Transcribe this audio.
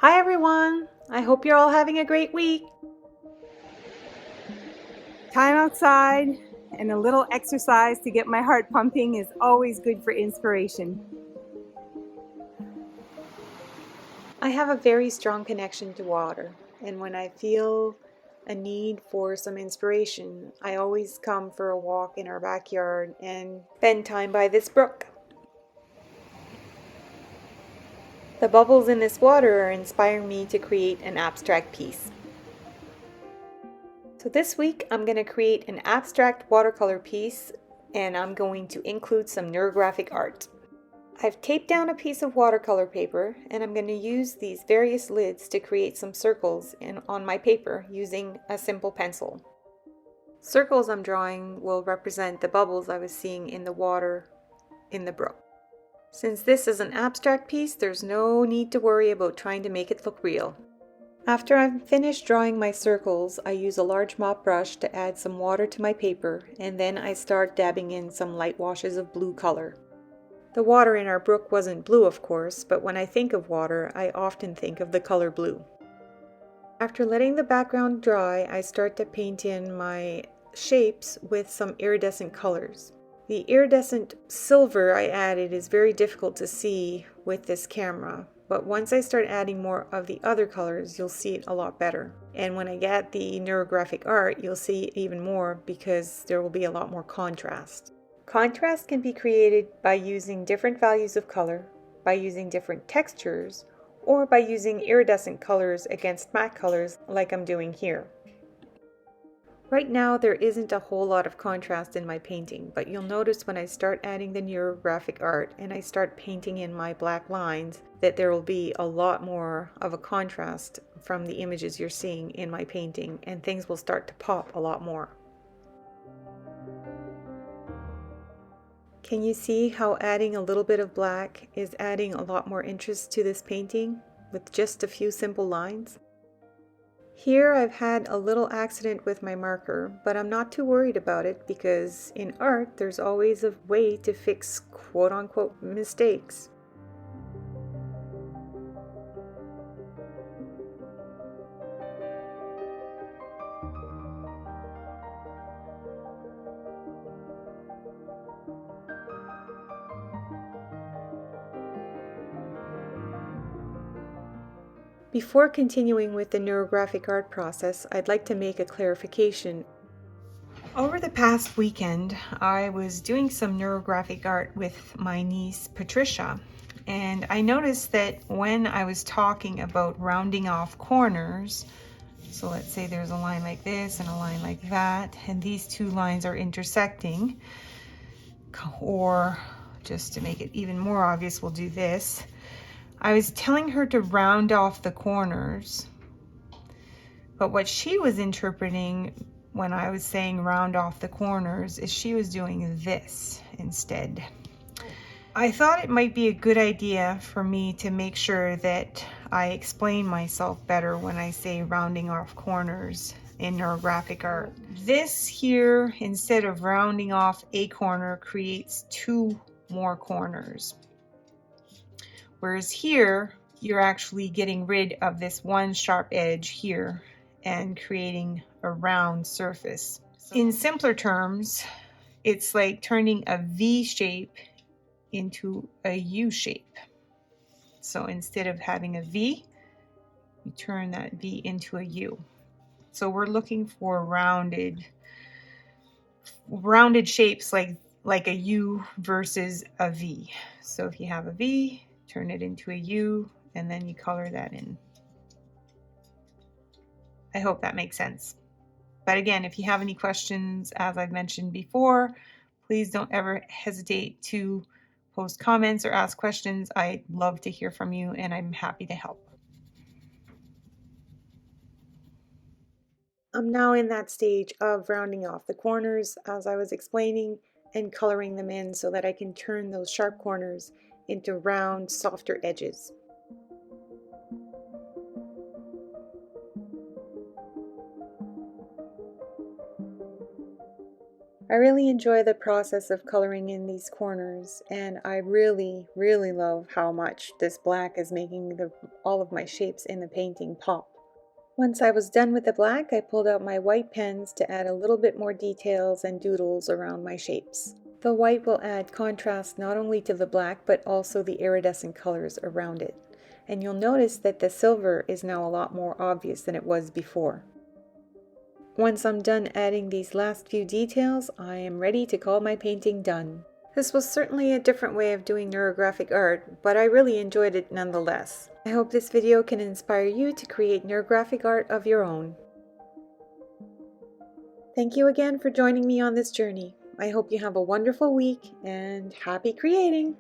Hi everyone! I hope you're all having a great week. Time outside and a little exercise to get my heart pumping is always good for inspiration. I have a very strong connection to water, and when I feel a need for some inspiration, I always come for a walk in our backyard and spend time by this brook. The bubbles in this water are inspiring me to create an abstract piece. So this week I'm going to create an abstract watercolor piece, and I'm going to include some neurographic art. I've taped down a piece of watercolor paper, and I'm going to use these various lids to create some circles on my paper using a simple pencil. Circles I'm drawing will represent the bubbles I was seeing in the water in the brook. Since this is an abstract piece, there's no need to worry about trying to make it look real. After I'm finished drawing my circles, I use a large mop brush to add some water to my paper, and then I start dabbing in some light washes of blue color. The water in our brook wasn't blue, of course, but when I think of water, I often think of the color blue. After letting the background dry, I start to paint in my shapes with some iridescent colors. The iridescent silver I added is very difficult to see with this camera, but once I start adding more of the other colors, you'll see it a lot better. And when I get the neurographic art, you'll see it even more because there will be a lot more contrast. Contrast can be created by using different values of color, by using different textures, or by using iridescent colors against matte colors like I'm doing here. Right now there isn't a whole lot of contrast in my painting, but you'll notice when I start adding the neurographic art and I start painting in my black lines that there will be a lot more of a contrast from the images you're seeing in my painting, and things will start to pop a lot more. Can you see how adding a little bit of black is adding a lot more interest to this painting with just a few simple lines? Here I've had a little accident with my marker, but I'm not too worried about it because in art there's always a way to fix quote-unquote mistakes. Before continuing with the neurographic art process, I'd like to make a clarification. Over the past weekend, I was doing some neurographic art with my niece Patricia, and I noticed that when I was talking about rounding off corners, so let's say there's a line like this and a line like that, and these two lines are intersecting, or just to make it even more obvious, we'll do this. I was telling her to round off the corners, but what she was interpreting when I was saying round off the corners is she was doing this instead. I thought it might be a good idea for me to make sure that I explain myself better when I say rounding off corners in neurographic art. This here, instead of rounding off a corner, creates two more corners. Whereas here, you're actually getting rid of this one sharp edge here and creating a round surface. In simpler terms, it's like turning a V shape into a U shape. So instead of having a V, you turn that V into a U. So we're looking for rounded shapes like a U versus a V. So if you have a V, turn it into a U, and then you color that in. I hope that makes sense. But again, if you have any questions, as I've mentioned before, please don't ever hesitate to post comments or ask questions. I'd love to hear from you, and I'm happy to help. I'm now in that stage of rounding off the corners, as I was explaining, and coloring them in so that I can turn those sharp corners into round, softer edges. I really enjoy the process of coloring in these corners, and I really love how much this black is making all of my shapes in the painting pop. Once I was done with the black, I pulled out my white pens to add a little bit more details and doodles around my shapes. The white will add contrast not only to the black but also the iridescent colors around it. And you'll notice that the silver is now a lot more obvious than it was before. Once I'm done adding these last few details, I am ready to call my painting done. This was certainly a different way of doing neurographic art, but I really enjoyed it nonetheless. I hope this video can inspire you to create neurographic art of your own. Thank you again for joining me on this journey. I hope you have a wonderful week and happy creating!